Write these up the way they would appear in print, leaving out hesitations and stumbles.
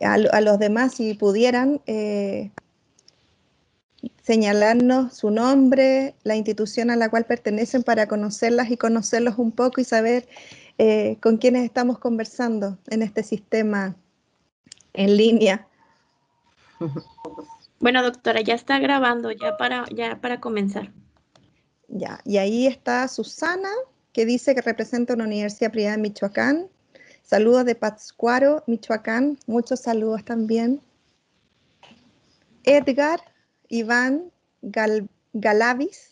A los demás, si pudieran señalarnos su nombre, la institución a la cual pertenecen para conocerlas y conocerlos un poco y saber con quiénes estamos conversando en este sistema en línea. Bueno, doctora, ya está grabando, ya para comenzar. Ya, y ahí está Susana, que dice que representa una universidad privada en Michoacán. Saludos de Pátzcuaro, Michoacán. Muchos saludos también. Edgar Iván Galavis,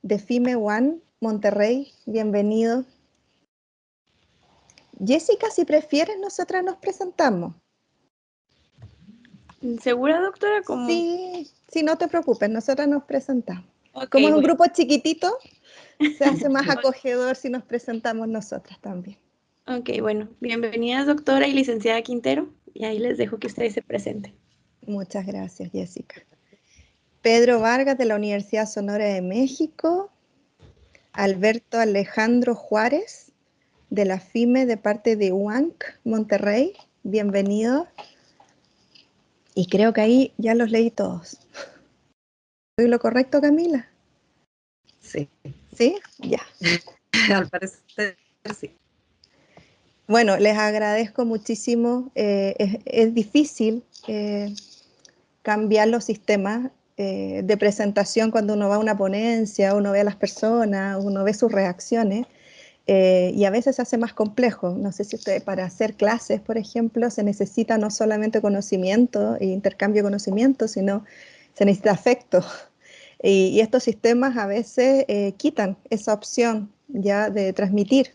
de FIME One, Monterrey. Bienvenido. Jessica, si prefieres, nosotras nos presentamos. ¿Segura, doctora? Sí, sí, no te preocupes, nosotras nos presentamos. Okay, como es un grupo chiquitito, se hace más acogedor si nos presentamos nosotras también. Ok, bueno, bienvenidas doctora y licenciada Quintero, y ahí les dejo que ustedes se presenten. Muchas gracias, Jessica. Pedro Vargas, de la Universidad Sonora de México. Alberto Alejandro Juárez, de la FIME, de parte de UANC, Monterrey. Bienvenido. Y creo que ahí ya los leí todos. ¿Soy lo correcto, Camila? Sí. ¿Sí? Ya. Al parecer, sí. Bueno, les agradezco muchísimo. Es difícil cambiar los sistemas de presentación cuando uno va a una ponencia, uno ve a las personas, uno ve sus reacciones. Y a veces se hace más complejo. No sé si usted, para hacer clases, por ejemplo, se necesita no solamente conocimiento e intercambio de conocimiento, sino se necesita afecto. Y estos sistemas a veces quitan esa opción ya de transmitir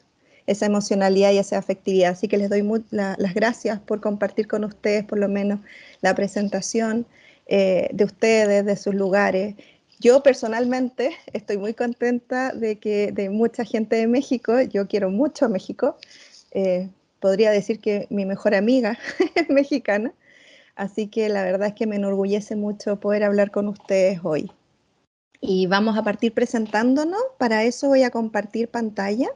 esa emocionalidad y esa afectividad. Así que les doy las gracias por compartir con ustedes por lo menos la presentación de ustedes, de sus lugares. Yo personalmente estoy muy contenta de mucha gente de México. Yo quiero mucho a México. Podría decir que mi mejor amiga es mexicana. Así que la verdad es que me enorgullece mucho poder hablar con ustedes hoy. Y vamos a partir presentándonos. Para eso voy a compartir pantalla.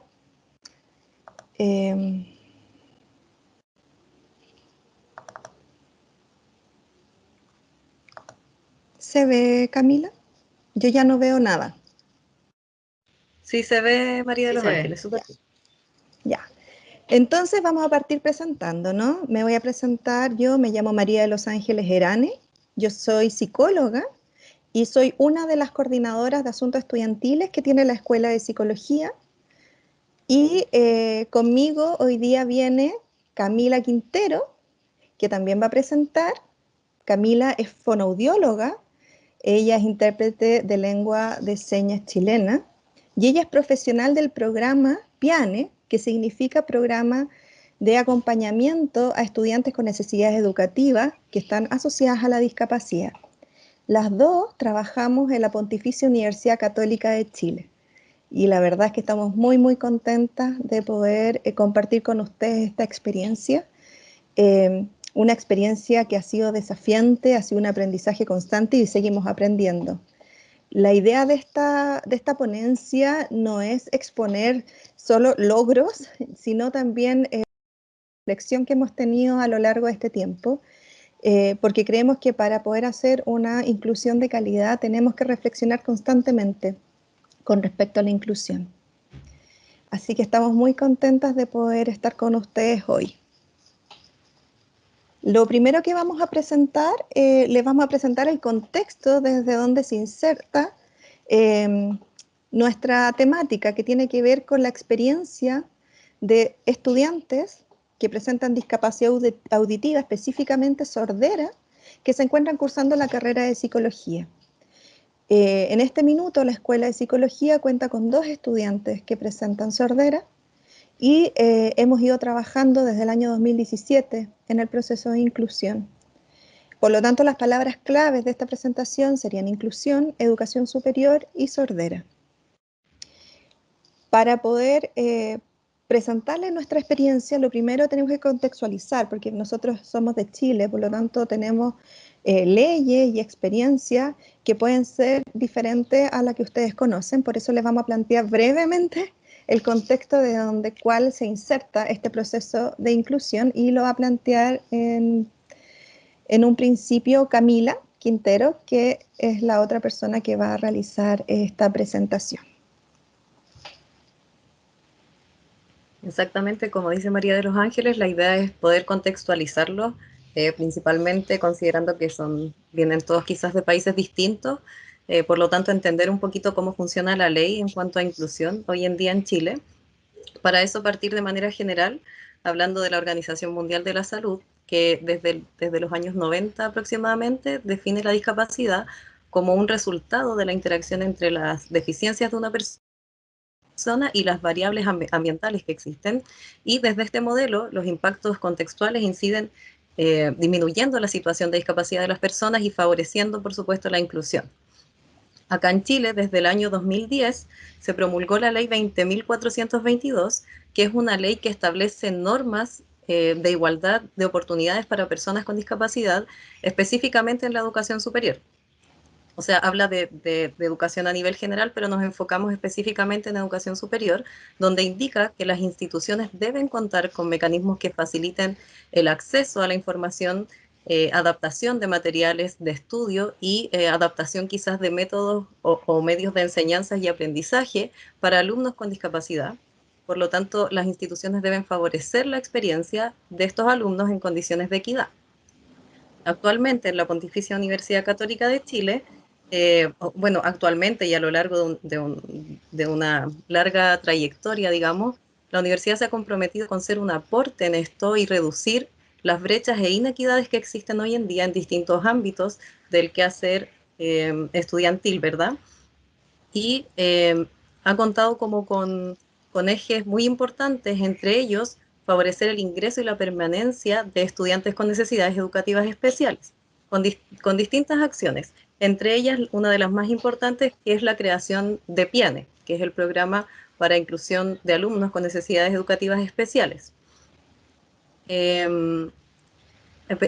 ¿Se ve, Camila? Yo ya no veo nada. Sí, se ve María de los Ángeles, súper bien. Ya. Entonces vamos a partir presentándonos. Me voy a presentar yo, me llamo María de los Ángeles Herane. Yo soy psicóloga y soy una de las coordinadoras de asuntos estudiantiles que tiene la Escuela de Psicología. Y conmigo hoy día viene Camila Quintero, que también va a presentar. Camila es fonoaudióloga, ella es intérprete de lengua de señas chilena y ella es profesional del programa PIANE, que significa Programa de Acompañamiento a Estudiantes con Necesidades Educativas que están asociadas a la discapacidad. Las dos trabajamos en la Pontificia Universidad Católica de Chile. Y la verdad es que estamos muy, muy contentas de poder compartir con ustedes esta experiencia. Una experiencia que ha sido desafiante, ha sido un aprendizaje constante y seguimos aprendiendo. La idea de esta ponencia no es exponer solo logros, sino también la reflexión que hemos tenido a lo largo de este tiempo, porque creemos que para poder hacer una inclusión de calidad tenemos que reflexionar constantemente con respecto a la inclusión. Así que estamos muy contentas de poder estar con ustedes hoy. Lo primero que vamos a presentar, les vamos a presentar el contexto desde donde se inserta nuestra temática, que tiene que ver con la experiencia de estudiantes que presentan discapacidad auditiva, específicamente sordera, que se encuentran cursando la carrera de psicología. En este minuto la Escuela de Psicología cuenta con 2 estudiantes que presentan sordera y hemos ido trabajando desde el año 2017 en el proceso de inclusión. Por lo tanto, las palabras claves de esta presentación serían inclusión, educación superior y sordera. Para poder presentarles nuestra experiencia, lo primero tenemos que contextualizar, porque nosotros somos de Chile, por lo tanto tenemos leyes y experiencias que pueden ser diferentes a la que ustedes conocen. Por eso les vamos a plantear brevemente el contexto de cuál se inserta este proceso de inclusión y lo va a plantear en En un principio, Camila Quintero, que es la otra persona que va a realizar esta presentación. Exactamente, como dice María de los Ángeles, la idea es poder contextualizarlo, principalmente considerando que vienen todos quizás de países distintos, por lo tanto entender un poquito cómo funciona la ley en cuanto a inclusión hoy en día en Chile. Para eso partir de manera general, hablando de la Organización Mundial de la Salud, que desde los años 90 aproximadamente define la discapacidad como un resultado de la interacción entre las deficiencias de una persona y las variables ambientales que existen. Y desde este modelo, los impactos contextuales inciden disminuyendo la situación de discapacidad de las personas y favoreciendo, por supuesto, la inclusión. Acá en Chile, desde el año 2010, se promulgó la ley 20.422, que es una ley que establece normas de igualdad de oportunidades para personas con discapacidad, específicamente en la educación superior. O sea, habla de educación a nivel general, pero nos enfocamos específicamente en educación superior, donde indica que las instituciones deben contar con mecanismos que faciliten el acceso a la información, adaptación de materiales de estudio y adaptación quizás de métodos o medios de enseñanza y aprendizaje para alumnos con discapacidad. Por lo tanto, las instituciones deben favorecer la experiencia de estos alumnos en condiciones de equidad. Actualmente en la Pontificia Universidad Católica de Chile, bueno, actualmente y a lo largo de una larga trayectoria, digamos, la universidad se ha comprometido con ser un aporte en esto y reducir las brechas e inequidades que existen hoy en día en distintos ámbitos del quehacer estudiantil, ¿verdad? Y ha contado como con ejes muy importantes, entre ellos favorecer el ingreso y la permanencia de estudiantes con necesidades educativas especiales, con distintas acciones, entre ellas una de las más importantes que es la creación de PIANE, que es el Programa para Inclusión de Alumnos con Necesidades Educativas Especiales.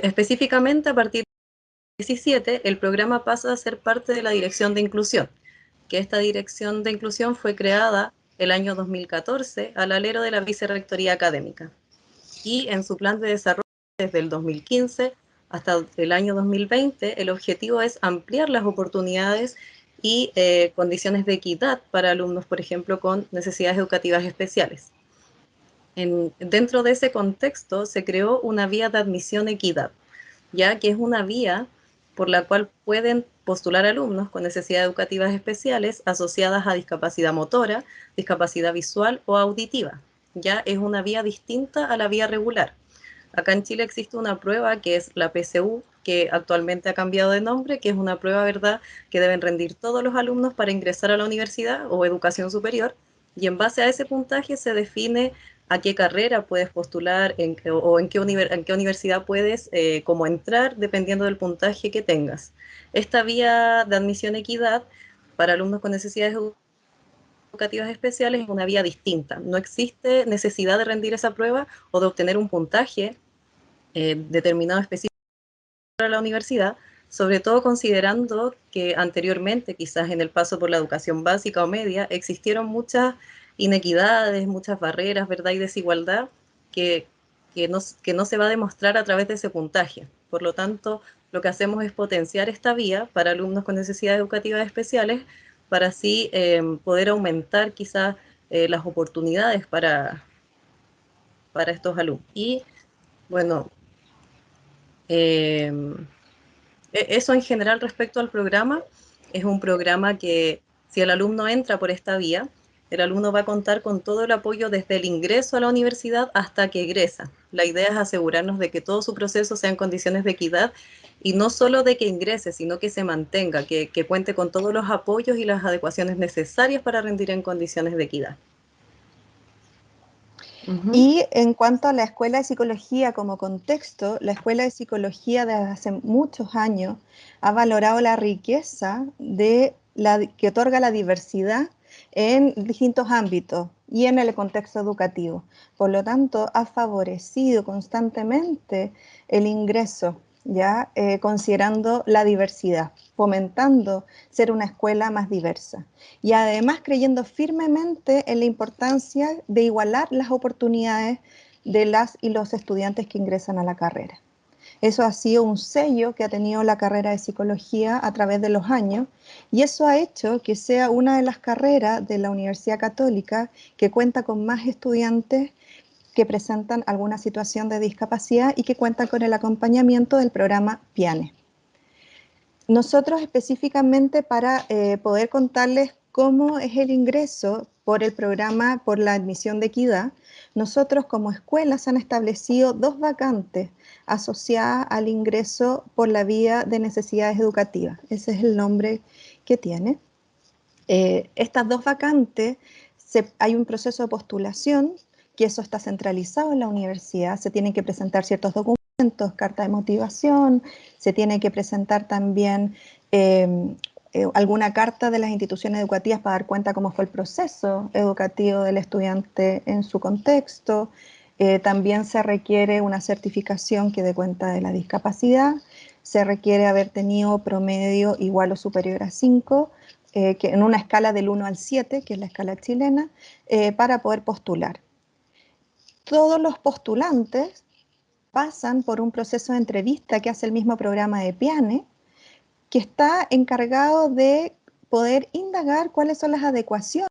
Específicamente a partir del 2017, el programa pasa a ser parte de la Dirección de Inclusión, que esta Dirección de Inclusión fue creada el año 2014 al alero de la Vicerrectoría Académica. Y en su plan de desarrollo desde el 2015 hasta el año 2020, el objetivo es ampliar las oportunidades y condiciones de equidad para alumnos, por ejemplo, con necesidades educativas especiales. Dentro de ese contexto se creó una vía de admisión equidad, ya que es una vía por la cual pueden postular alumnos con necesidades educativas especiales asociadas a discapacidad motora, discapacidad visual o auditiva. Ya es una vía distinta a la vía regular. Acá en Chile existe una prueba que es la PSU, que actualmente ha cambiado de nombre, que es una prueba, ¿verdad?, que deben rendir todos los alumnos para ingresar a la universidad o educación superior, y en base a ese puntaje se define a qué carrera puedes postular o en qué universidad puedes como entrar dependiendo del puntaje que tengas. Esta vía de admisión equidad para alumnos con necesidades educativas especiales es una vía distinta. No existe necesidad de rendir esa prueba o de obtener un puntaje determinado específico para la universidad, sobre todo considerando que anteriormente, quizás en el paso por la educación básica o media, existieron muchas inequidades, muchas barreras, ¿verdad? Y desigualdad que, que no se va a demostrar a través de ese puntaje. Por lo tanto, lo que hacemos es potenciar esta vía para alumnos con necesidades educativas especiales para así poder aumentar quizás las oportunidades para estos alumnos. Y bueno, eh, eso en general respecto al programa, es un programa que si el alumno entra por esta vía, el alumno va a contar con todo el apoyo desde el ingreso a la universidad hasta que egresa. La idea es asegurarnos de que todo su proceso sea en condiciones de equidad y no solo de que ingrese, sino que se mantenga, que cuente con todos los apoyos y las adecuaciones necesarias para rendir en condiciones de equidad. Y en cuanto a la Escuela de Psicología como contexto, la Escuela de Psicología desde hace muchos años ha valorado la riqueza que otorga la diversidad en distintos ámbitos y en el contexto educativo. Por lo tanto, ha favorecido constantemente el ingreso, ya considerando la diversidad, fomentando ser una escuela más diversa y además creyendo firmemente en la importancia de igualar las oportunidades de las y los estudiantes que ingresan a la carrera. Eso ha sido un sello que ha tenido la carrera de psicología a través de los años y eso ha hecho que sea una de las carreras de la Universidad Católica que cuenta con más estudiantes que presentan alguna situación de discapacidad y que cuentan con el acompañamiento del programa PIANE. Nosotros específicamente para poder contarles cómo es el ingreso por el programa por la admisión de equidad, nosotros como escuelas han establecido 2 vacantes asociadas al ingreso por la vía de necesidades educativas. Ese es el nombre que tiene. Estas 2 vacantes, hay un proceso de postulación, que eso está centralizado en la universidad, se tienen que presentar ciertos documentos, carta de motivación, se tiene que presentar también alguna carta de las instituciones educativas para dar cuenta cómo fue el proceso educativo del estudiante en su contexto. También se requiere una certificación que dé cuenta de la discapacidad, se requiere haber tenido promedio igual o superior a 5, que en una escala del 1 al 7, que es la escala chilena, para poder postular. Todos los postulantes pasan por un proceso de entrevista que hace el mismo programa de PIANE, que está encargado de poder indagar cuáles son las adecuaciones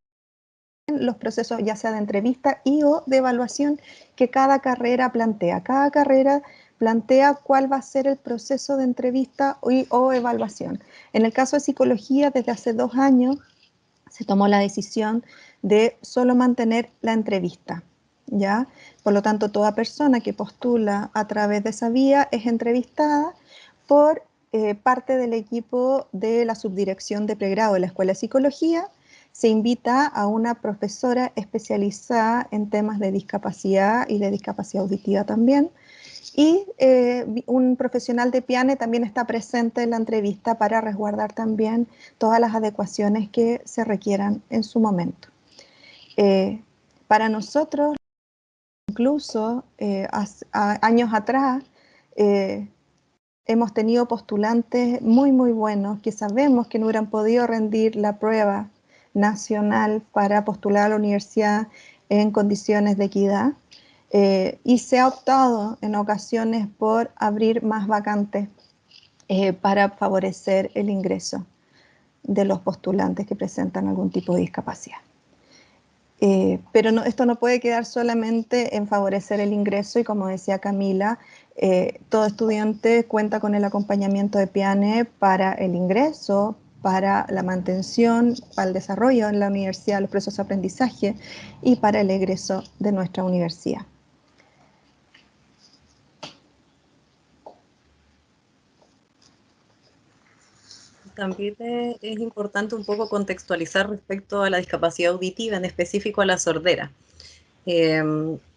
en los procesos, ya sea de entrevista y o de evaluación que cada carrera plantea. Cada carrera plantea cuál va a ser el proceso de entrevista o evaluación. En el caso de psicología, desde hace 2 años se tomó la decisión de solo mantener la entrevista, ¿ya? Por lo tanto, toda persona que postula a través de esa vía es entrevistada por parte del equipo de la subdirección de pregrado de la Escuela de Psicología. Se invita a una profesora especializada en temas de discapacidad y de discapacidad auditiva también, y un profesional de PIANE también está presente en la entrevista para resguardar también todas las adecuaciones que se requieran en su momento. Para nosotros, incluso años atrás, hemos tenido postulantes muy, muy buenos que sabemos que no hubieran podido rendir la prueba nacional para postular a la universidad en condiciones de equidad. Y se ha optado en ocasiones por abrir más vacantes para favorecer el ingreso de los postulantes que presentan algún tipo de discapacidad. Pero no, esto no puede quedar solamente en favorecer el ingreso y como decía Camila, todo estudiante cuenta con el acompañamiento de PIANE para el ingreso, para la mantención, para el desarrollo en la universidad, los procesos de aprendizaje y para el egreso de nuestra universidad. También es importante un poco contextualizar respecto a la discapacidad auditiva, en específico a la sordera.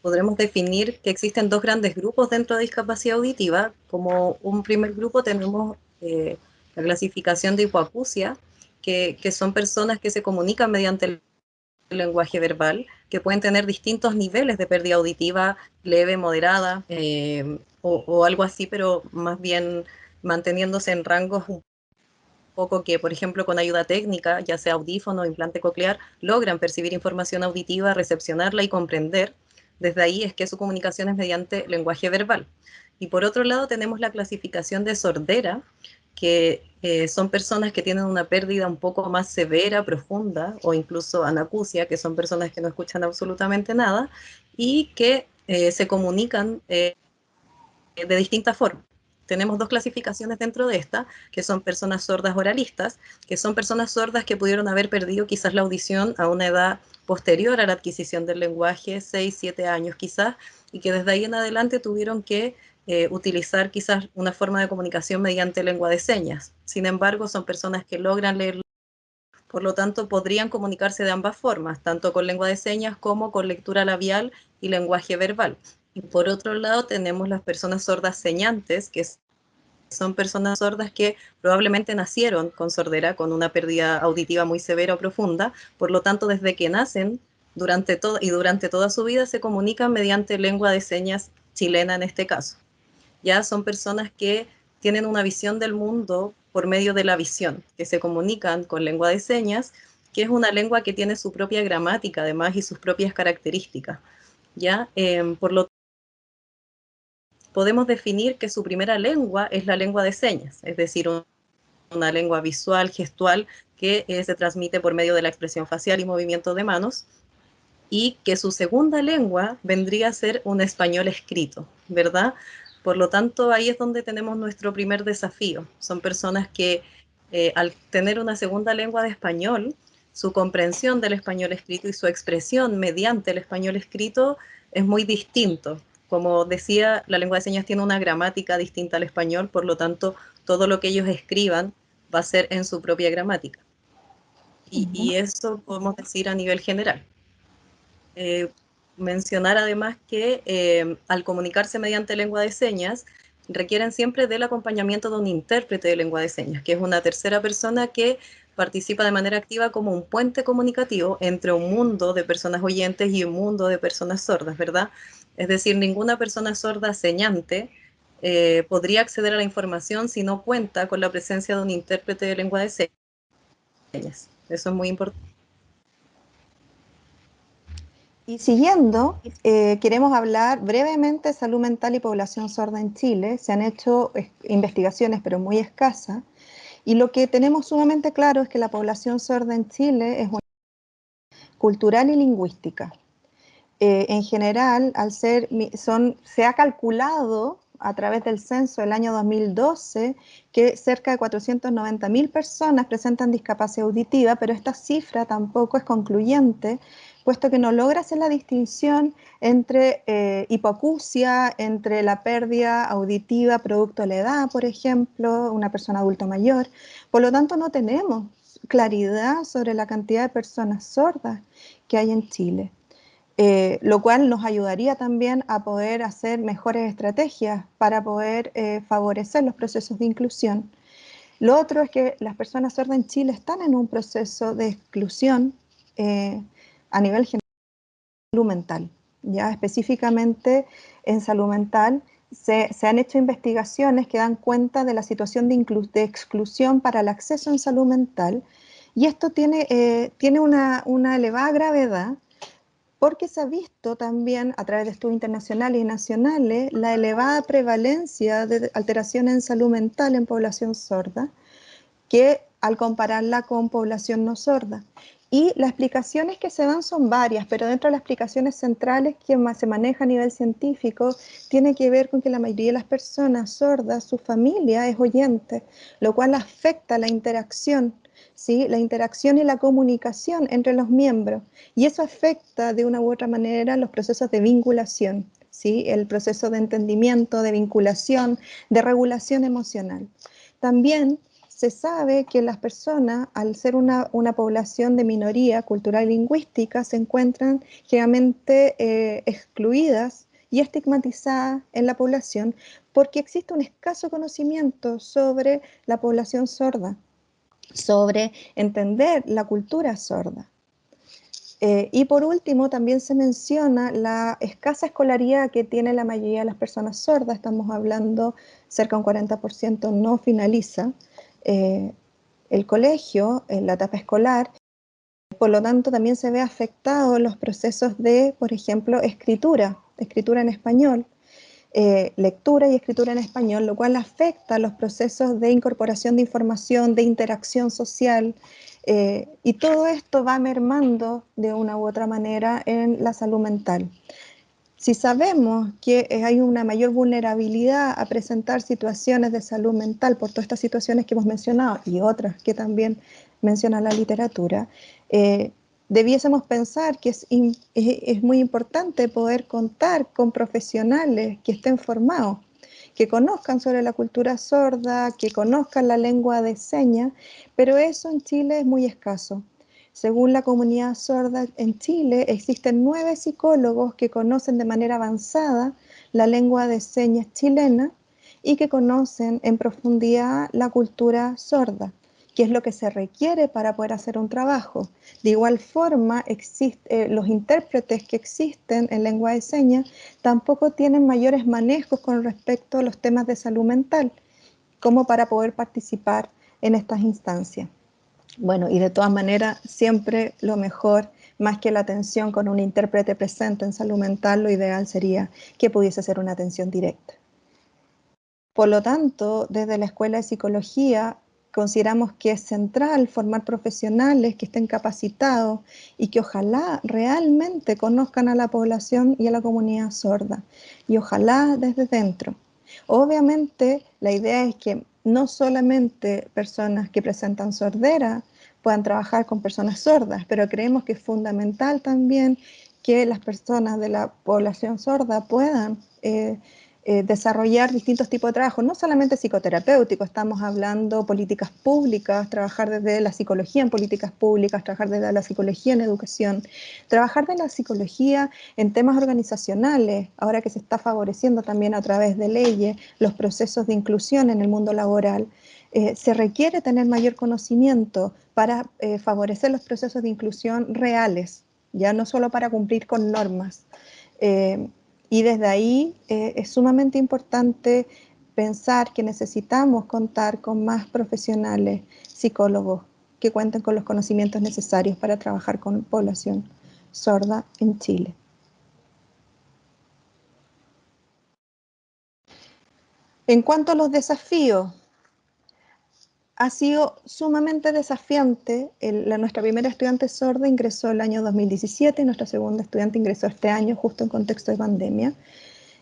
Podremos definir que existen 2 grandes grupos dentro de discapacidad auditiva. Como un primer grupo tenemos la clasificación de hipoacusia, que son personas que se comunican mediante el lenguaje verbal, que pueden tener distintos niveles de pérdida auditiva, leve, moderada, o algo así, pero más bien manteniéndose en rangos un poco que, por ejemplo, con ayuda técnica, ya sea audífono o implante coclear, logran percibir información auditiva, recepcionarla y comprender. Desde ahí es que su comunicación es mediante lenguaje verbal. Y por otro lado tenemos la clasificación de sordera, que son personas que tienen una pérdida un poco más severa, profunda, o incluso anacusia, que son personas que no escuchan absolutamente nada y que se comunican de distintas formas. Tenemos 2 clasificaciones dentro de esta, que son personas sordas oralistas, que son personas sordas que pudieron haber perdido quizás la audición a una edad posterior a la adquisición del lenguaje, 6, 7 años quizás, y que desde ahí en adelante tuvieron que utilizar quizás una forma de comunicación mediante lengua de señas. Sin embargo, son personas que logran leer, por lo tanto podrían comunicarse de ambas formas, tanto con lengua de señas como con lectura labial y lenguaje verbal. Y por otro lado tenemos las personas sordas señantes, que son personas sordas que probablemente nacieron con sordera, con una pérdida auditiva muy severa o profunda, por lo tanto desde que nacen durante toda su vida se comunican mediante lengua de señas chilena en este caso. Ya son personas que tienen una visión del mundo por medio de la visión, que se comunican con lengua de señas, que es una lengua que tiene su propia gramática además y sus propias características. ¿Ya? Por lo podemos definir que su primera lengua es la lengua de señas, es decir, una lengua visual, gestual, que se transmite por medio de la expresión facial y movimiento de manos, y que su segunda lengua vendría a ser un español escrito, ¿verdad? Por lo tanto, ahí es donde tenemos nuestro primer desafío. Son personas que al tener una segunda lengua de español, su comprensión del español escrito y su expresión mediante el español escrito es muy distinto. Como decía, la lengua de señas tiene una gramática distinta al español, por lo tanto, todo lo que ellos escriban va a ser en su propia gramática. Y eso podemos decir a nivel general. Mencionar además que al comunicarse mediante lengua de señas, requieren siempre del acompañamiento de un intérprete de lengua de señas, que es una tercera persona que participa de manera activa como un puente comunicativo entre un mundo de personas oyentes y un mundo de personas sordas, ¿verdad? Es decir, ninguna persona sorda señante podría acceder a la información si no cuenta con la presencia de un intérprete de lengua de señas. Eso es muy importante. Y siguiendo, queremos hablar brevemente de salud mental y población sorda en Chile. Se han hecho investigaciones, pero muy escasas. Y lo que tenemos sumamente claro es que la población sorda en Chile es cultural y lingüística. En general, se ha calculado a través del censo del año 2012 que cerca de 490.000 personas presentan discapacidad auditiva, pero esta cifra tampoco es concluyente, puesto que no logra hacer la distinción entre hipoacusia, entre la pérdida auditiva producto de la edad, por ejemplo, una persona adulta mayor. Por lo tanto, no tenemos claridad sobre la cantidad de personas sordas que hay en Chile. Lo cual nos ayudaría también a poder hacer mejores estrategias para poder favorecer los procesos de inclusión. Lo otro es que las personas sordas en Chile están en un proceso de exclusión a nivel general de salud mental. Ya específicamente en salud mental se han hecho investigaciones que dan cuenta de la situación de exclusión para el acceso en salud mental, y esto tiene una elevada gravedad, porque se ha visto también a través de estudios internacionales y nacionales la elevada prevalencia de alteraciones en salud mental en población sorda, que al compararla con población no sorda. Y las explicaciones que se dan son varias, pero dentro de las explicaciones centrales que se maneja a nivel científico, tiene que ver con que la mayoría de las personas sordas, su familia es oyente, lo cual afecta la interacción, ¿sí? La interacción y la comunicación entre los miembros. Y eso afecta de una u otra manera los procesos de vinculación, ¿sí? El proceso de entendimiento, de vinculación, de regulación emocional. También se sabe que las personas, al ser una población de minoría cultural y lingüística, se encuentran generalmente excluidas y estigmatizadas en la población porque existe un escaso conocimiento sobre la población sorda, sobre entender la cultura sorda. Y por último, también se menciona la escasa escolaridad que tiene la mayoría de las personas sordas. Estamos hablando cerca de un 40% no finaliza el colegio, en la etapa escolar. Por lo tanto, también se ve afectado los procesos de, por ejemplo, escritura en español, lectura y escritura en español, lo cual afecta los procesos de incorporación de información, de interacción social, y todo esto va mermando de una u otra manera en la salud mental. Si sabemos que hay una mayor vulnerabilidad a presentar situaciones de salud mental por todas estas situaciones que hemos mencionado y otras que también menciona la literatura, debiésemos pensar que es muy importante poder contar con profesionales que estén formados, que conozcan sobre la cultura sorda, que conozcan la lengua de señas, pero eso en Chile es muy escaso. Según la comunidad sorda en Chile, existen 9 psicólogos que conocen de manera avanzada la lengua de señas chilena y que conocen en profundidad la cultura sorda, que es lo que se requiere para poder hacer un trabajo. De igual forma, los intérpretes que existen en lengua de señas tampoco tienen mayores manejos con respecto a los temas de salud mental, como para poder participar en estas instancias. Bueno, y de todas maneras, siempre lo mejor, más que la atención con un intérprete presente en salud mental, lo ideal sería que pudiese ser una atención directa. Por lo tanto, desde la Escuela de Psicología consideramos que es central formar profesionales que estén capacitados y que ojalá realmente conozcan a la población y a la comunidad sorda, y ojalá desde dentro. Obviamente, la idea es que no solamente personas que presentan sordera puedan trabajar con personas sordas, pero creemos que es fundamental también que las personas de la población sorda puedan desarrollar distintos tipos de trabajo, no solamente psicoterapéutico, estamos hablando políticas públicas, trabajar desde la psicología en políticas públicas, trabajar desde la psicología en educación, trabajar de la psicología en temas organizacionales, ahora que se está favoreciendo también a través de leyes los procesos de inclusión en el mundo laboral. Se requiere tener mayor conocimiento para favorecer los procesos de inclusión reales, ya no solo para cumplir con normas. Y desde ahí es sumamente importante pensar que necesitamos contar con más profesionales, psicólogos, que cuenten con los conocimientos necesarios para trabajar con población sorda en Chile. En cuanto a los desafíos, ha sido sumamente desafiante. Nuestra primera estudiante sorda ingresó el año 2017 y nuestra segunda estudiante ingresó este año, justo en contexto de pandemia.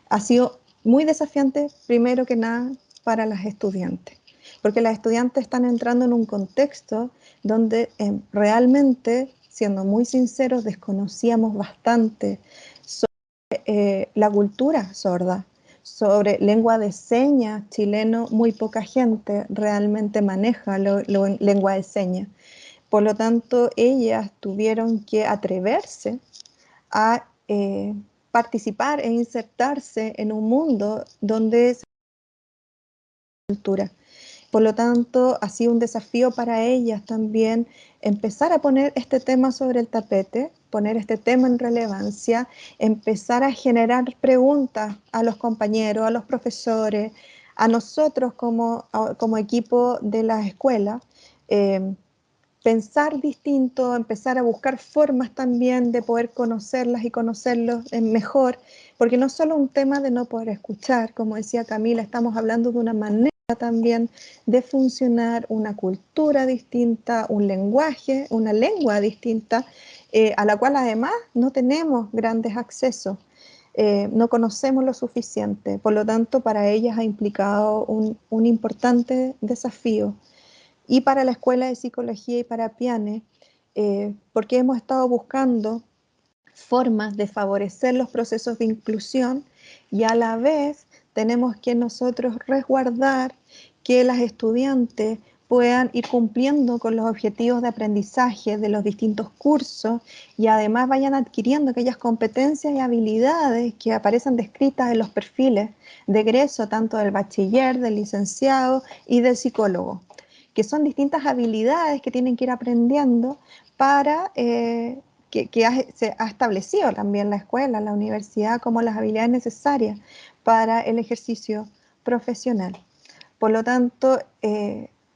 Ha sido muy desafiante, primero que nada, para las estudiantes, porque las estudiantes están entrando en un contexto donde realmente, siendo muy sinceros, desconocíamos bastante sobre la cultura sorda, sobre lengua de señas chileno. Muy poca gente realmente maneja lengua de señas. Por lo tanto, ellas tuvieron que atreverse a participar e insertarse en un mundo donde se cultura. Por lo tanto, ha sido un desafío para ellas también empezar a poner este tema sobre el tapete, poner este tema en relevancia, empezar a generar preguntas a los compañeros, a los profesores, a nosotros como equipo de la escuela. Pensar distinto, empezar a buscar formas también de poder conocerlas y conocerlos mejor, porque no es solo un tema de no poder escuchar, como decía Camila, estamos hablando de una manera también de funcionar, una cultura distinta, un lenguaje, una lengua distinta, a la cual además no tenemos grandes accesos. No conocemos lo suficiente, por lo tanto para ellas ha implicado un importante desafío. Y para la Escuela de Psicología y para Piane, porque hemos estado buscando formas de favorecer los procesos de inclusión y a la vez tenemos que nosotros resguardar que las estudiantes puedan ir cumpliendo con los objetivos de aprendizaje de los distintos cursos y además vayan adquiriendo aquellas competencias y habilidades que aparecen descritas en los perfiles de egreso, tanto del bachiller, del licenciado y del psicólogo, que son distintas habilidades que tienen que ir aprendiendo para se ha establecido también la escuela, la universidad, como las habilidades necesarias para el ejercicio profesional. Por lo tanto,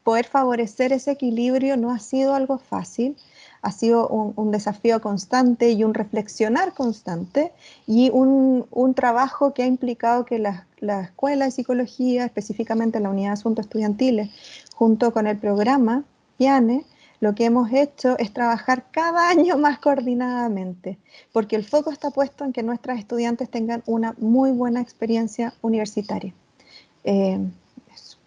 poder favorecer ese equilibrio no ha sido algo fácil, ha sido un desafío constante y un reflexionar constante y un trabajo que ha implicado que la Escuela de Psicología, específicamente la Unidad de Asuntos Estudiantiles, junto con el programa PIANE, lo que hemos hecho es trabajar cada año más coordinadamente, porque el foco está puesto en que nuestras estudiantes tengan una muy buena experiencia universitaria. Eso.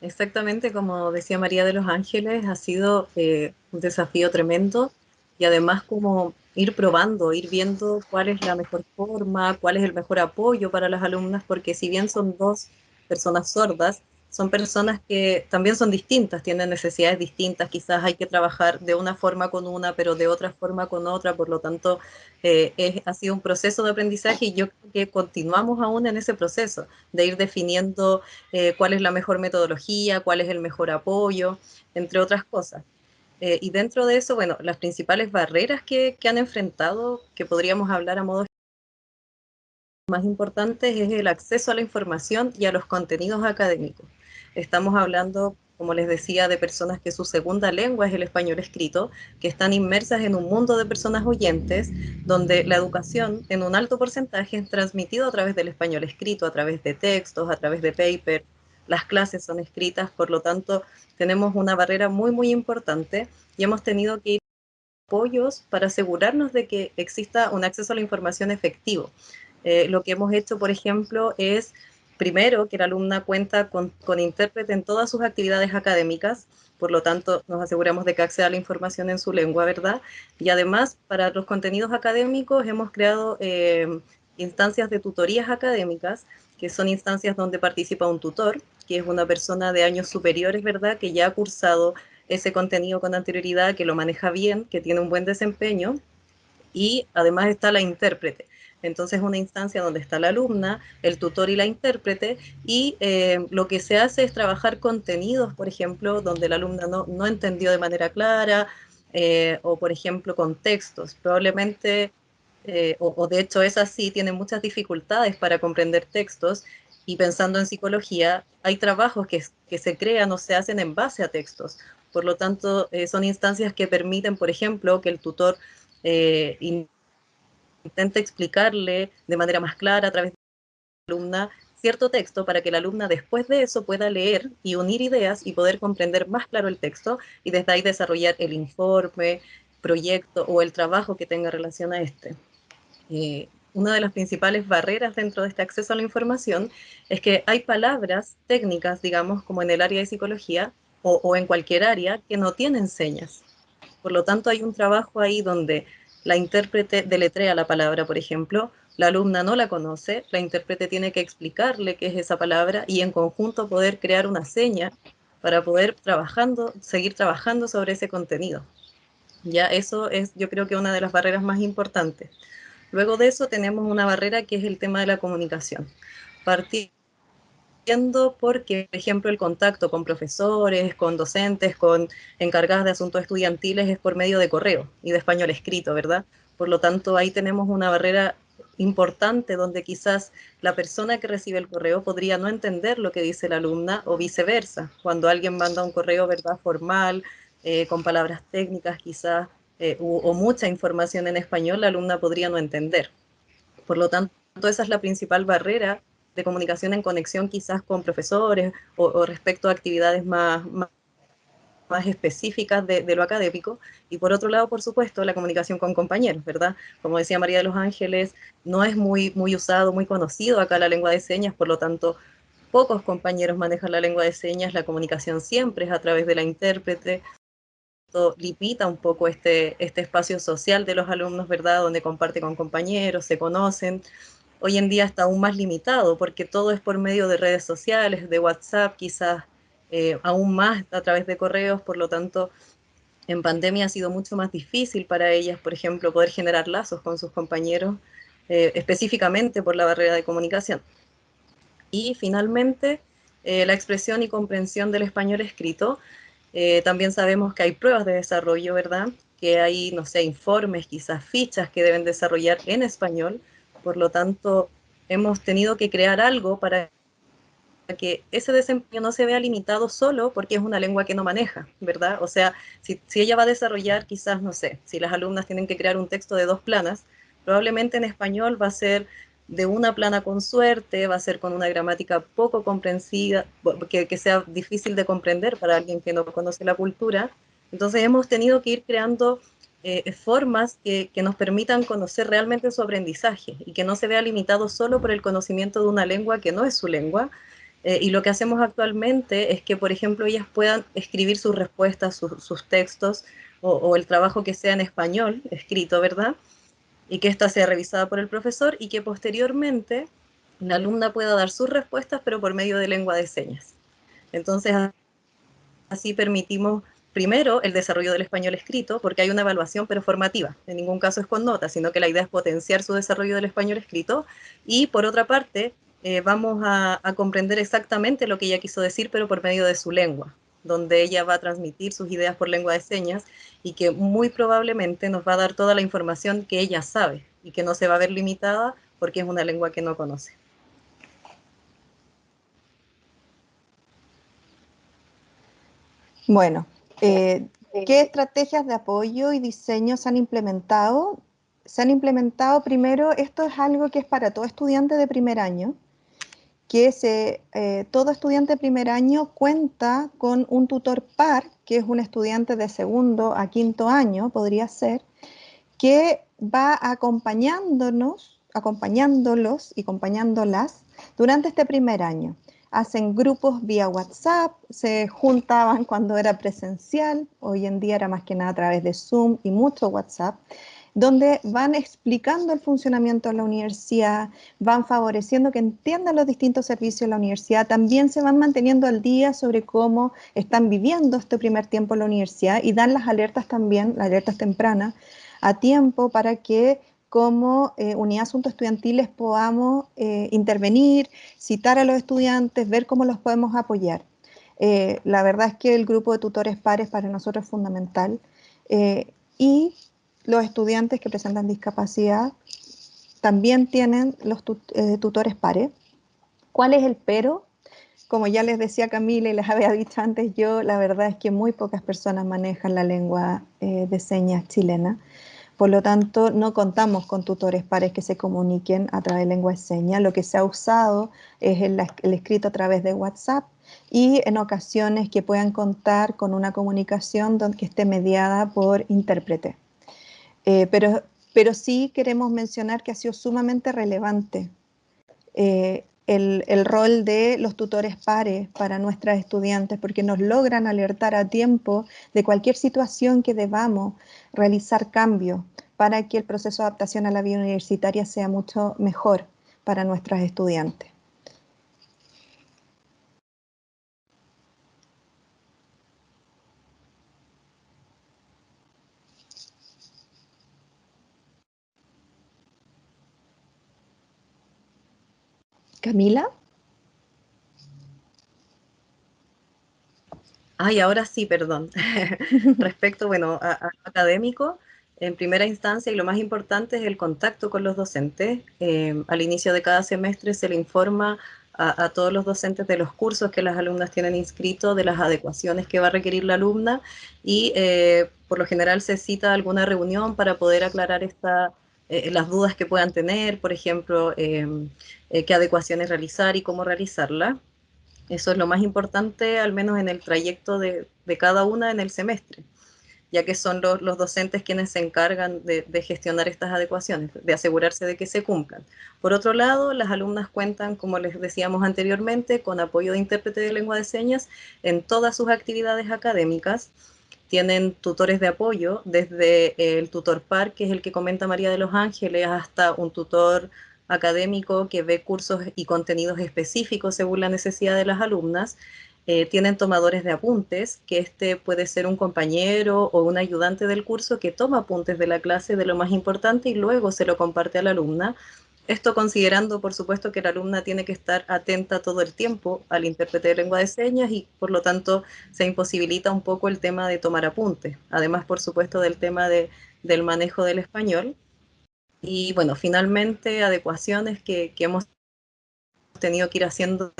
Exactamente, como decía María de los Ángeles, ha sido un desafío tremendo y además como ir probando, ir viendo cuál es la mejor forma, cuál es el mejor apoyo para las alumnas, porque si bien son dos personas sordas, son personas que también son distintas, tienen necesidades distintas, quizás hay que trabajar de una forma con una, pero de otra forma con otra, por lo tanto ha sido un proceso de aprendizaje y yo creo que continuamos aún en ese proceso de ir definiendo cuál es la mejor metodología, cuál es el mejor apoyo, entre otras cosas. Y dentro de eso, bueno, las principales barreras que han enfrentado, que podríamos hablar a modo más importantes, es el acceso a la información y a los contenidos académicos. Estamos hablando como les decía, de personas que su segunda lengua es el español escrito, que están inmersas en un mundo de personas oyentes, donde la educación en un alto porcentaje es transmitido a través del español escrito, a través de textos, a través de paper, las clases son escritas, por lo tanto tenemos una barrera muy, muy importante y hemos tenido que ir a apoyos para asegurarnos de que exista un acceso a la información efectivo. Lo que hemos hecho, por ejemplo, es primero que la alumna cuenta con intérprete en todas sus actividades académicas, por lo tanto nos aseguramos de que acceda a la información en su lengua, ¿verdad? Y además, para los contenidos académicos hemos creado instancias de tutorías académicas, que son instancias donde participa un tutor, que es una persona de años superiores, ¿verdad? Que ya ha cursado ese contenido con anterioridad, que lo maneja bien, que tiene un buen desempeño, y además está la intérprete. Entonces, una instancia donde está la alumna, el tutor y la intérprete, y lo que se hace es trabajar contenidos, por ejemplo, donde la alumna no entendió de manera clara, o por ejemplo, contextos. Probablemente, o de hecho es así, tienen muchas dificultades para comprender textos, y pensando en psicología, hay trabajos que se crean o se hacen en base a textos. Por lo tanto, son instancias que permiten, por ejemplo, que el tutor intenta explicarle de manera más clara a través de la alumna cierto texto para que la alumna después de eso pueda leer y unir ideas y poder comprender más claro el texto y desde ahí desarrollar el informe, proyecto o el trabajo que tenga relación a este. Una de las principales barreras dentro de este acceso a la información es que hay palabras técnicas, digamos, como en el área de psicología o en cualquier área, que no tienen señas. Por lo tanto, hay un trabajo ahí donde la intérprete deletrea la palabra, por ejemplo, la alumna no la conoce, la intérprete tiene que explicarle qué es esa palabra y en conjunto poder crear una seña para poder seguir trabajando sobre ese contenido. Ya eso es, yo creo que una de las barreras más importantes. Luego de eso tenemos una barrera que es el tema de la comunicación. Partiendo porque, por ejemplo, el contacto con profesores, con docentes, con encargadas de asuntos estudiantiles es por medio de correo y de español escrito, ¿verdad? Por lo tanto, ahí tenemos una barrera importante donde quizás la persona que recibe el correo podría no entender lo que dice la alumna o viceversa. Cuando alguien manda un correo, ¿verdad?, formal, con palabras técnicas quizás, o mucha información en español, la alumna podría no entender. Por lo tanto, esa es la principal barrera de comunicación en conexión quizás con profesores o respecto a actividades más específicas de lo académico. Y por otro lado, por supuesto, la comunicación con compañeros, ¿verdad? Como decía María de los Ángeles, no es muy usado, muy conocido acá la lengua de señas, por lo tanto, pocos compañeros manejan la lengua de señas, la comunicación siempre es a través de la intérprete. Esto limita un poco este espacio social de los alumnos, ¿verdad? Donde comparte con compañeros, se conocen. Hoy en día está aún más limitado porque todo es por medio de redes sociales, de WhatsApp, quizás aún más a través de correos, por lo tanto, en pandemia ha sido mucho más difícil para ellas, por ejemplo, poder generar lazos con sus compañeros, específicamente por la barrera de comunicación. Y finalmente, la expresión y comprensión del español escrito. También sabemos que hay pruebas de desarrollo, ¿verdad? Que hay, no sé, informes, quizás fichas que deben desarrollar en español. Por lo tanto, hemos tenido que crear algo para que ese desempeño no se vea limitado solo porque es una lengua que no maneja, ¿verdad? O sea, si ella va a desarrollar, quizás, no sé, si las alumnas tienen que crear un texto de 2 planas, probablemente en español va a ser de una plana con suerte, va a ser con una gramática poco comprensiva, que sea difícil de comprender para alguien que no conoce la cultura. Entonces hemos tenido que ir creando formas que nos permitan conocer realmente su aprendizaje y que no se vea limitado solo por el conocimiento de una lengua que no es su lengua. Y lo que hacemos actualmente es que, por ejemplo, ellas puedan escribir sus respuestas, sus textos o el trabajo que sea en español, escrito, ¿verdad? Y que ésta sea revisada por el profesor y que posteriormente la alumna pueda dar sus respuestas, pero por medio de lengua de señas. Entonces, así permitimos primero el desarrollo del español escrito, porque hay una evaluación pero formativa, en ningún caso es con notas, sino que la idea es potenciar su desarrollo del español escrito, y por otra parte vamos a comprender exactamente lo que ella quiso decir, pero por medio de su lengua, donde ella va a transmitir sus ideas por lengua de señas y que muy probablemente nos va a dar toda la información que ella sabe y que no se va a ver limitada porque es una lengua que no conoce. Bueno, ¿qué estrategias de apoyo y diseño se han implementado? Se han implementado primero, esto es algo que es para todo estudiante de primer año, todo estudiante de primer año cuenta con un tutor par, que es un estudiante de segundo a quinto año, podría ser, que va acompañándolos y acompañándolas durante este primer año. Hacen grupos vía WhatsApp, se juntaban cuando era presencial, hoy en día era más que nada a través de Zoom y mucho WhatsApp, donde van explicando el funcionamiento de la universidad, van favoreciendo que entiendan los distintos servicios de la universidad, también se van manteniendo al día sobre cómo están viviendo este primer tiempo en la universidad y dan las alertas también, las alertas tempranas, a tiempo para que como unidad de asuntos estudiantiles podamos intervenir, citar a los estudiantes, ver cómo los podemos apoyar. La verdad es que el grupo de tutores pares para nosotros es fundamental y los estudiantes que presentan discapacidad también tienen los tutores pares. ¿Cuál es el pero? Como ya les decía Camila y les había dicho antes yo, la verdad es que muy pocas personas manejan la lengua de señas chilena. Por lo tanto, no contamos con tutores pares que se comuniquen a través de lengua de señas. Lo que se ha usado es el escrito a través de WhatsApp y en ocasiones que puedan contar con una comunicación que esté mediada por intérprete. Pero sí queremos mencionar que ha sido sumamente relevante el rol de los tutores pares para nuestras estudiantes, porque nos logran alertar a tiempo de cualquier situación que debamos realizar cambios para que el proceso de adaptación a la vida universitaria sea mucho mejor para nuestras estudiantes. Camila. Ay, ahora sí, perdón. Respecto, bueno, a lo académico, en primera instancia y lo más importante es el contacto con los docentes. Al inicio de cada semestre se le informa a todos los docentes de los cursos que las alumnas tienen inscritos, de las adecuaciones que va a requerir la alumna y por lo general se cita alguna reunión para poder aclarar las dudas que puedan tener, por ejemplo, qué adecuaciones realizar y cómo realizarla. Eso es lo más importante, al menos en el trayecto de cada una en el semestre, ya que son los docentes quienes se encargan de gestionar estas adecuaciones, de asegurarse de que se cumplan. Por otro lado, las alumnas cuentan, como les decíamos anteriormente, con apoyo de intérprete de lengua de señas en todas sus actividades académicas. Tienen tutores de apoyo, desde el tutor par, que es el que comenta María de los Ángeles, hasta un tutor académico que ve cursos y contenidos específicos según la necesidad de las alumnas. Tienen tomadores de apuntes, que este puede ser un compañero o un ayudante del curso que toma apuntes de la clase de lo más importante y luego se lo comparte a la alumna. Esto considerando, por supuesto, que la alumna tiene que estar atenta todo el tiempo al intérprete de lengua de señas y, por lo tanto, se imposibilita un poco el tema de tomar apuntes. Además, por supuesto, del tema del manejo del español. Y, bueno, finalmente, adecuaciones que hemos tenido que ir haciendo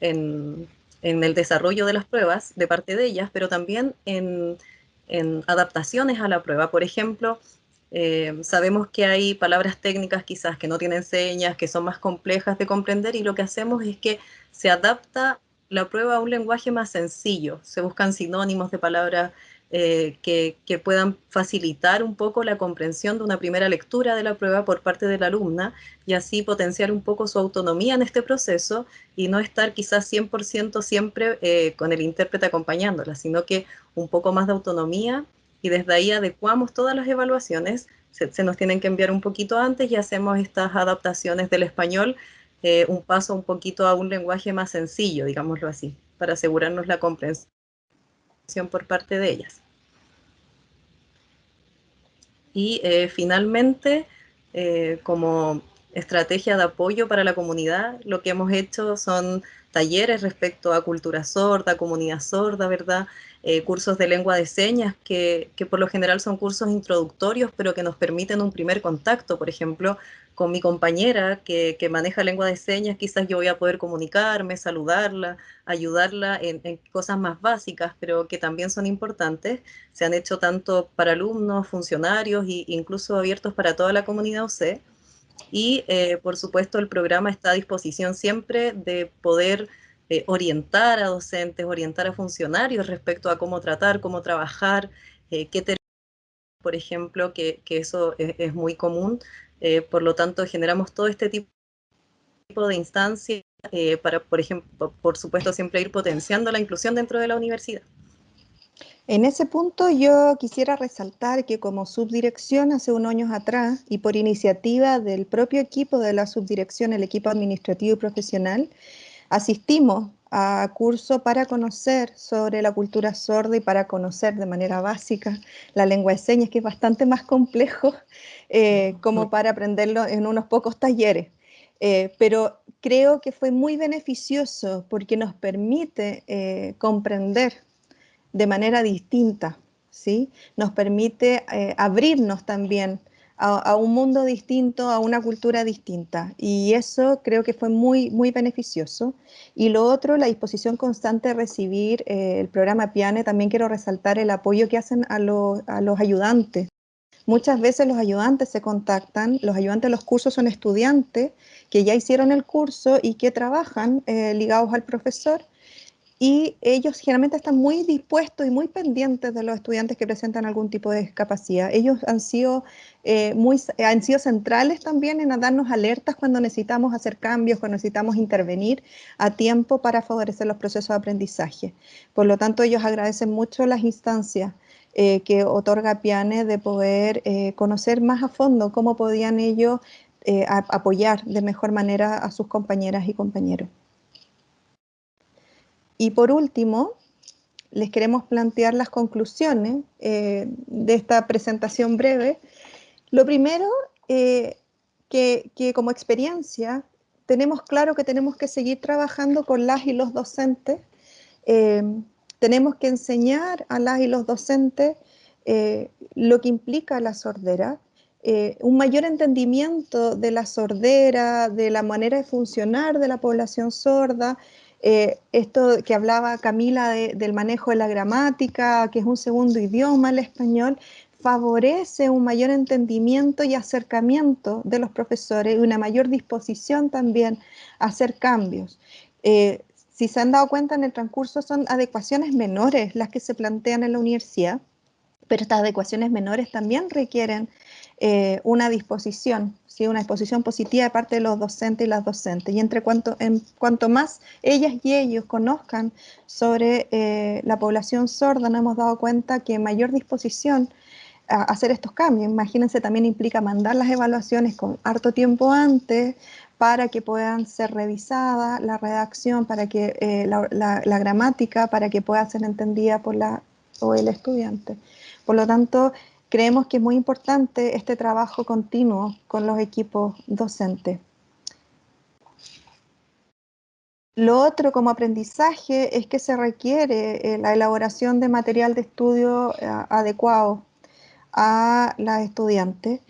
en el desarrollo de las pruebas de parte de ellas, pero también en adaptaciones a la prueba. Por ejemplo, sabemos que hay palabras técnicas quizás que no tienen señas, que son más complejas de comprender y lo que hacemos es que se adapta la prueba a un lenguaje más sencillo. Se buscan sinónimos de palabras que puedan facilitar un poco la comprensión de una primera lectura de la prueba por parte de la alumna y así potenciar un poco su autonomía en este proceso y no estar quizás 100% siempre con el intérprete acompañándola, sino que un poco más de autonomía y desde ahí adecuamos todas las evaluaciones, se nos tienen que enviar un poquito antes y hacemos estas adaptaciones del español, un paso un poquito a un lenguaje más sencillo, digámoslo así, para asegurarnos la comprensión por parte de ellas. Y finalmente, como estrategia de apoyo para la comunidad, lo que hemos hecho son talleres respecto a cultura sorda, comunidad sorda, ¿verdad? Cursos de lengua de señas, que por lo general son cursos introductorios, pero que nos permiten un primer contacto. Por ejemplo, con mi compañera que maneja lengua de señas, quizás yo voy a poder comunicarme, saludarla, ayudarla en cosas más básicas, pero que también son importantes. Se han hecho tanto para alumnos, funcionarios e incluso abiertos para toda la comunidad UC. Y por supuesto el programa está a disposición siempre de poder orientar a docentes, orientar a funcionarios respecto a cómo tratar, cómo trabajar, qué por ejemplo, que eso es muy común. Por lo tanto, generamos todo este tipo de instancias para, por ejemplo, por supuesto, siempre ir potenciando la inclusión dentro de la universidad. En ese punto yo quisiera resaltar que como subdirección hace unos años atrás y por iniciativa del propio equipo de la subdirección, el equipo administrativo y profesional, asistimos a cursos para conocer sobre la cultura sorda y para conocer de manera básica la lengua de señas, que es bastante más complejo como para aprenderlo en unos pocos talleres. Pero creo que fue muy beneficioso porque nos permite comprender de manera distinta, ¿sí? Nos permite abrirnos también a un mundo distinto, a una cultura distinta. Y eso creo que fue muy, muy beneficioso. Y lo otro, la disposición constante de recibir el programa PIANE, también quiero resaltar el apoyo que hacen a los ayudantes. Muchas veces los ayudantes se contactan, los ayudantes de los cursos son estudiantes que ya hicieron el curso y que trabajan ligados al profesor, y ellos generalmente están muy dispuestos y muy pendientes de los estudiantes que presentan algún tipo de discapacidad. Ellos han sido centrales también en darnos alertas cuando necesitamos hacer cambios, cuando necesitamos intervenir a tiempo para favorecer los procesos de aprendizaje. Por lo tanto, ellos agradecen mucho las instancias que otorga PIANE de poder conocer más a fondo cómo podían ellos apoyar de mejor manera a sus compañeras y compañeros. Y por último, les queremos plantear las conclusiones de esta presentación breve. Lo primero, que como experiencia tenemos claro que tenemos que seguir trabajando con las y los docentes. Tenemos que enseñar a las y los docentes lo que implica la sordera, un mayor entendimiento de la sordera, de la manera de funcionar de la población sorda, esto que hablaba Camila del manejo de la gramática, que es un segundo idioma, el español, favorece un mayor entendimiento y acercamiento de los profesores y una mayor disposición también a hacer cambios. Si se han dado cuenta, en el transcurso son adecuaciones menores las que se plantean en la universidad, pero estas adecuaciones menores también requieren una disposición, ¿sí? Una disposición positiva de parte de los docentes y las docentes. Y en cuanto más ellas y ellos conozcan sobre la población sorda, nos hemos dado cuenta que mayor disposición a hacer estos cambios. Imagínense, también implica mandar las evaluaciones con harto tiempo antes para que puedan ser revisadas, la redacción, para que la gramática, para que pueda ser entendida por el estudiante. Por lo tanto, creemos que es muy importante este trabajo continuo con los equipos docentes. Lo otro como aprendizaje es que se requiere la elaboración de material de estudio adecuado a las estudiantes.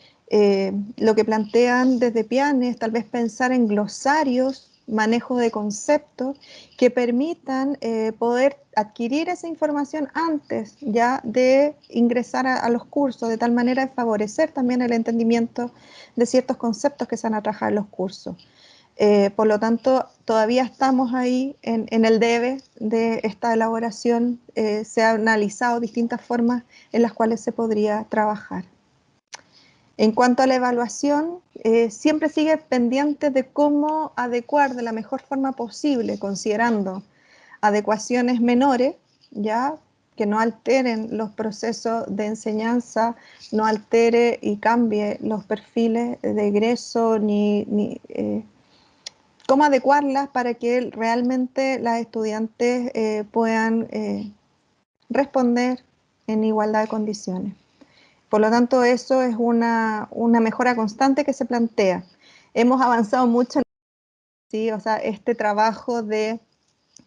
Lo que plantean desde PIANE es tal vez pensar en glosarios, manejo de conceptos que permitan poder adquirir esa información antes ya de ingresar a los cursos, de tal manera de favorecer también el entendimiento de ciertos conceptos que se van a trabajar en los cursos. Por lo tanto, todavía estamos ahí en el debe de esta elaboración. Se han analizado distintas formas en las cuales se podría trabajar. En cuanto a la evaluación, siempre sigue pendiente de cómo adecuar de la mejor forma posible, considerando adecuaciones menores, ya que no alteren los procesos de enseñanza, no altere y cambie los perfiles de egreso cómo adecuarlas para que realmente las estudiantes puedan responder en igualdad de condiciones. Por lo tanto, eso es una mejora constante que se plantea. Hemos avanzado mucho, ¿sí? O sea, este trabajo de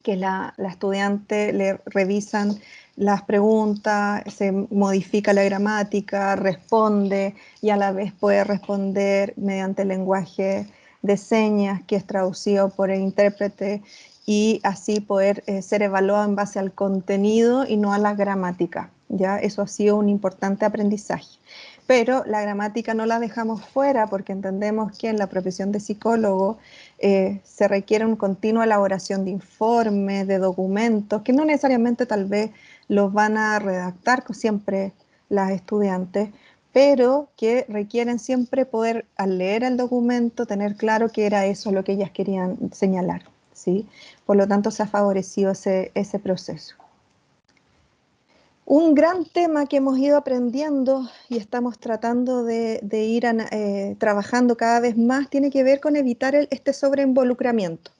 que la estudiante le revisan las preguntas, se modifica la gramática, responde y a la vez puede responder mediante el lenguaje de señas que es traducido por el intérprete y así poder ser evaluado en base al contenido y no a la gramática. ¿Ya? Eso ha sido un importante aprendizaje. Pero la gramática no la dejamos fuera porque entendemos que en la profesión de psicólogo se requiere una continua elaboración de informes, de documentos, que no necesariamente tal vez los van a redactar siempre las estudiantes, pero que requieren siempre poder, al leer el documento, tener claro que era eso lo que ellas querían señalar, ¿sí? Por lo tanto, se ha favorecido ese proceso. Un gran tema que hemos ido aprendiendo y estamos tratando de ir trabajando cada vez más tiene que ver con evitar este sobreinvolucramiento.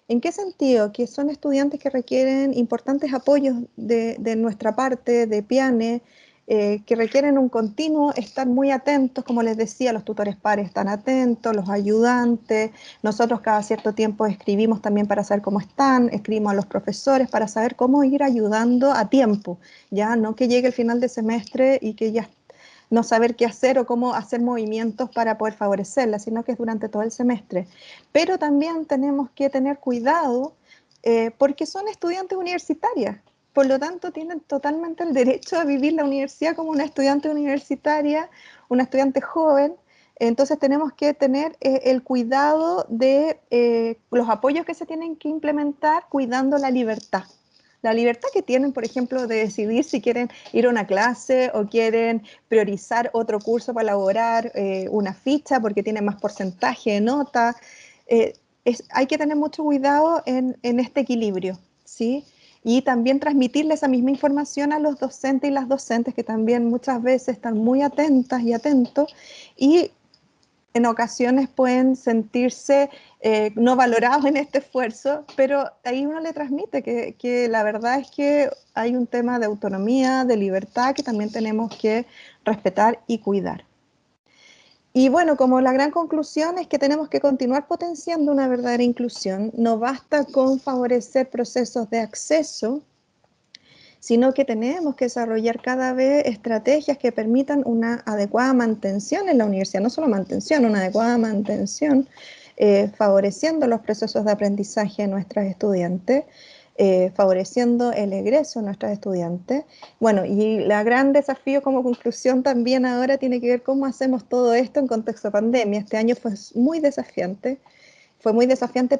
¿En qué sentido? Que son estudiantes que requieren importantes apoyos de nuestra parte, de PIANE, que requieren un continuo estar muy atentos, como les decía, los tutores pares están atentos, los ayudantes, nosotros cada cierto tiempo escribimos también para saber cómo están, escribimos a los profesores para saber cómo ir ayudando a tiempo, ya no que llegue el final de semestre y que ya no saber qué hacer o cómo hacer movimientos para poder favorecerla, sino que es durante todo el semestre. Pero también tenemos que tener cuidado porque son estudiantes universitarias. Por lo tanto, tienen totalmente el derecho a vivir la universidad como una estudiante universitaria, una estudiante joven. Entonces tenemos que tener el cuidado de los apoyos que se tienen que implementar, cuidando la libertad. La libertad que tienen, por ejemplo, de decidir si quieren ir a una clase o quieren priorizar otro curso para elaborar una ficha porque tienen más porcentaje de nota. Hay que tener mucho cuidado en este equilibrio, ¿sí? Y también transmitirle esa misma información a los docentes y las docentes que también muchas veces están muy atentas y atentos y en ocasiones pueden sentirse no valorados en este esfuerzo, pero ahí uno le transmite que la verdad es que hay un tema de autonomía, de libertad que también tenemos que respetar y cuidar. Y bueno, como la gran conclusión es que tenemos que continuar potenciando una verdadera inclusión, no basta con favorecer procesos de acceso, sino que tenemos que desarrollar cada vez estrategias que permitan una adecuada mantención en la universidad, no solo mantención, una adecuada mantención, favoreciendo los procesos de aprendizaje de nuestras estudiantes, favoreciendo el egreso de nuestras estudiantes. Bueno, y el gran desafío como conclusión también ahora tiene que ver cómo hacemos todo esto en contexto de pandemia. Este año fue muy desafiante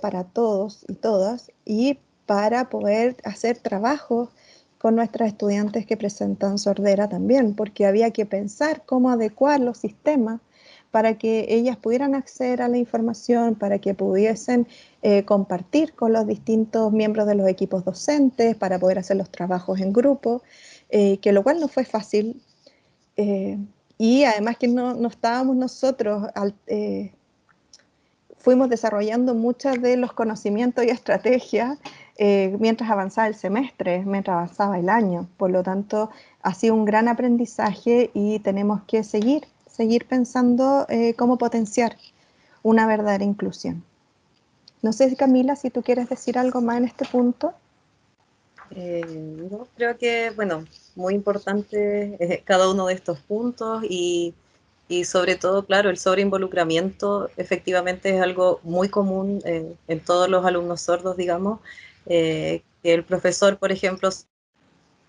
para todos y todas, y para poder hacer trabajos con nuestras estudiantes que presentan sordera también, porque había que pensar cómo adecuar los sistemas para que ellas pudieran acceder a la información, para que pudiesen compartir con los distintos miembros de los equipos docentes, para poder hacer los trabajos en grupo, que lo cual no fue fácil. Y además que no estábamos nosotros fuimos desarrollando muchos de los conocimientos y estrategias mientras avanzaba el semestre, mientras avanzaba el año. Por lo tanto, ha sido un gran aprendizaje y tenemos que seguir pensando cómo potenciar una verdadera inclusión. No sé, Camila, si tú quieres decir algo más en este punto. No, creo que, bueno, muy importante cada uno de estos puntos y sobre todo, claro, el sobreinvolucramiento efectivamente es algo muy común en todos los alumnos sordos, digamos, que el profesor, por ejemplo,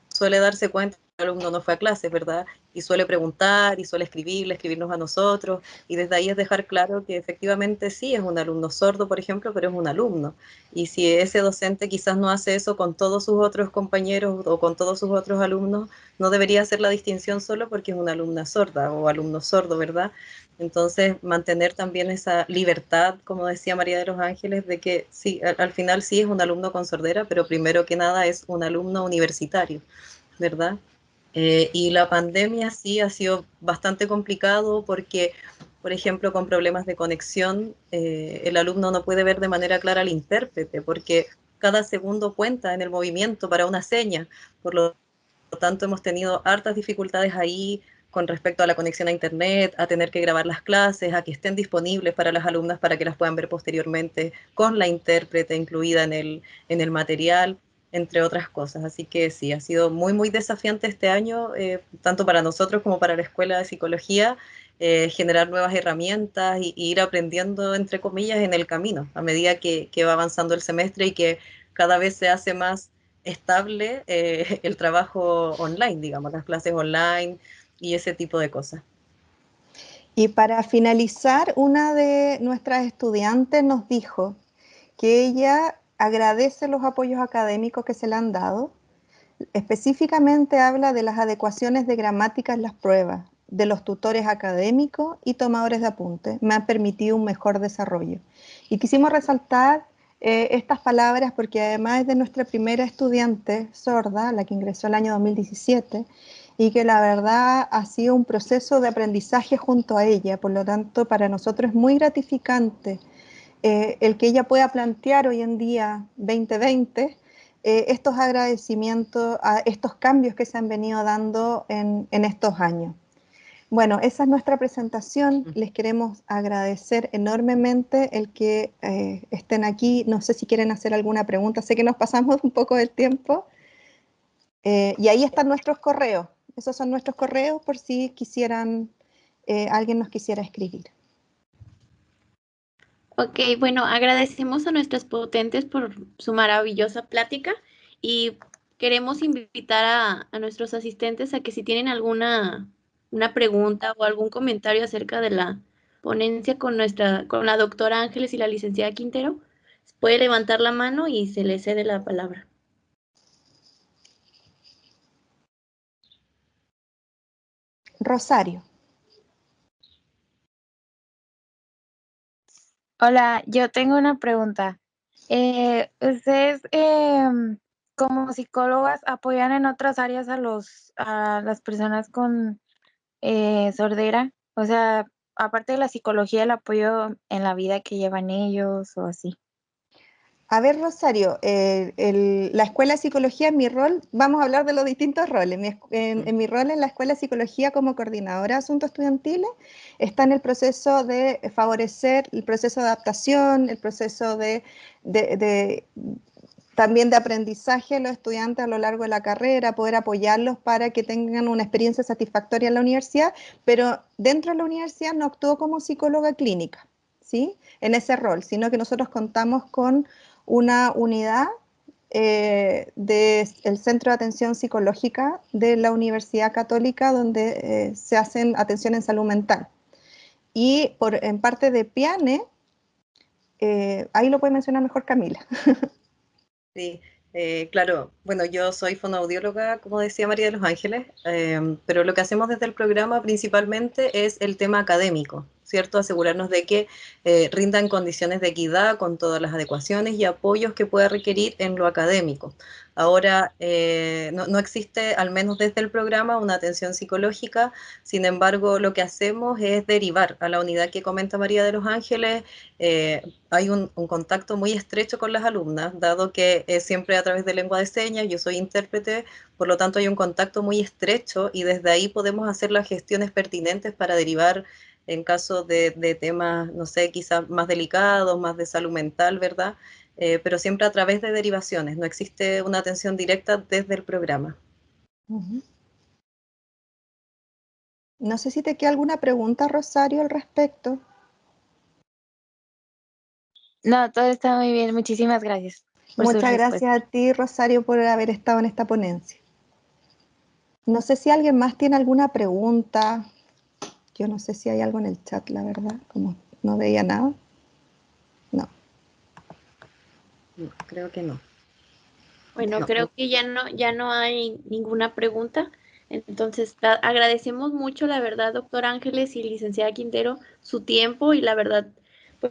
suele darse cuenta que el alumno no fue a clases, ¿verdad? Y suele preguntar y suele escribirnos a nosotros. Y desde ahí es dejar claro que efectivamente sí es un alumno sordo, por ejemplo, pero es un alumno. Y si ese docente quizás no hace eso con todos sus otros compañeros o con todos sus otros alumnos, no debería hacer la distinción solo porque es una alumna sorda o alumno sordo, ¿verdad? Entonces, mantener también esa libertad, como decía María de los Ángeles, de que sí, al final sí es un alumno con sordera, pero primero que nada es un alumno universitario, ¿verdad? Y la pandemia sí ha sido bastante complicado porque, por ejemplo, con problemas de conexión, el alumno no puede ver de manera clara al intérprete porque cada segundo cuenta en el movimiento para una seña. Por lo tanto, hemos tenido hartas dificultades ahí con respecto a la conexión a internet, a tener que grabar las clases, a que estén disponibles para las alumnas para que las puedan ver posteriormente con la intérprete incluida en el material. entre otras cosas. Así que sí, ha sido muy, muy desafiante este año, tanto para nosotros como para la Escuela de Psicología, generar nuevas herramientas y ir aprendiendo, entre comillas, en el camino, a medida que va avanzando el semestre y que cada vez se hace más estable el trabajo online, digamos, las clases online y ese tipo de cosas. Y para finalizar, una de nuestras estudiantes nos dijo que ella agradece los apoyos académicos que se le han dado. Específicamente habla de las adecuaciones de gramática en las pruebas, de los tutores académicos y tomadores de apuntes. Me han permitido un mejor desarrollo. Y quisimos resaltar estas palabras porque además es de nuestra primera estudiante sorda, la que ingresó el año 2017, y que la verdad ha sido un proceso de aprendizaje junto a ella. Por lo tanto, para nosotros es muy gratificante el que ella pueda plantear hoy en día 2020 estos agradecimientos a estos cambios que se han venido dando en estos años. Bueno, esa es nuestra presentación. Les queremos agradecer enormemente el que estén aquí. No sé si quieren hacer alguna pregunta. Sé que nos pasamos un poco del tiempo. Y ahí están nuestros correos. Esos son nuestros correos por si quisieran, alguien nos quisiera escribir. Ok, bueno, agradecemos a nuestras potentes por su maravillosa plática y queremos invitar a nuestros asistentes a que si tienen alguna una pregunta o algún comentario acerca de la ponencia con la doctora Ángeles y la licenciada Quintero, puede levantar la mano y se le cede la palabra. Rosario. Hola, yo tengo una pregunta. ¿Ustedes como psicólogas apoyan en otras áreas a las personas con sordera? O sea, aparte de la psicología, el apoyo en la vida que llevan ellos o así. A ver, Rosario, la Escuela de Psicología, en mi rol, vamos a hablar de los distintos roles. En mi rol en la Escuela de Psicología como coordinadora de asuntos estudiantiles está en el proceso de favorecer el proceso de adaptación, el proceso también de aprendizaje de los estudiantes a lo largo de la carrera, poder apoyarlos para que tengan una experiencia satisfactoria en la universidad, pero dentro de la universidad no actúo como psicóloga clínica, ¿sí? En ese rol, sino que nosotros contamos con una unidad del Centro de Atención Psicológica de la Universidad Católica donde se hacen atención en salud mental. Y en parte de PIANE, ahí lo puede mencionar mejor Camila. Sí, claro, bueno, yo soy fonoaudióloga, como decía María de los Ángeles, pero lo que hacemos desde el programa principalmente es el tema académico, ¿cierto? Asegurarnos de que rindan condiciones de equidad con todas las adecuaciones y apoyos que pueda requerir en lo académico. Ahora, no existe, al menos desde el programa, una atención psicológica, sin embargo, lo que hacemos es derivar a la unidad que comenta María de los Ángeles. Hay un contacto muy estrecho con las alumnas, dado que es siempre a través de lengua de señas, yo soy intérprete, por lo tanto hay un contacto muy estrecho y desde ahí podemos hacer las gestiones pertinentes para derivar en caso de temas, no sé, quizás más delicados, más de salud mental, ¿verdad? Pero siempre a través de derivaciones, no existe una atención directa desde el programa. No sé si te queda alguna pregunta, Rosario, al respecto. No, todo está muy bien. Muchísimas gracias por sus Muchas respuestas. gracias a ti, Rosario, por haber estado en esta ponencia. No sé si alguien más tiene alguna pregunta. Yo no sé si hay algo en el chat, la verdad, como no veía nada. No. No, creo que no. Bueno, No. creo que ya no hay ninguna pregunta. Entonces, agradecemos mucho, la verdad, doctor Ángeles y licenciada Quintero, su tiempo y la verdad,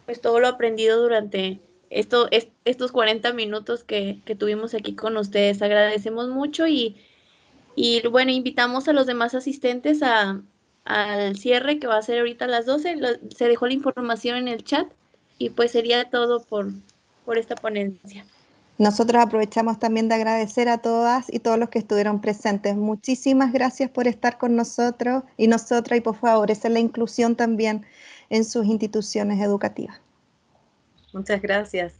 pues todo lo aprendido durante estos 40 minutos que tuvimos aquí con ustedes. Agradecemos mucho y bueno, invitamos a los demás asistentes al cierre que va a ser ahorita a las 12. Se dejó la información en el chat y pues sería todo por esta ponencia. Nosotros aprovechamos también de agradecer a todas y todos los que estuvieron presentes. Muchísimas gracias por estar con nosotros y nosotras y por favorecer la inclusión también en sus instituciones educativas. Muchas gracias.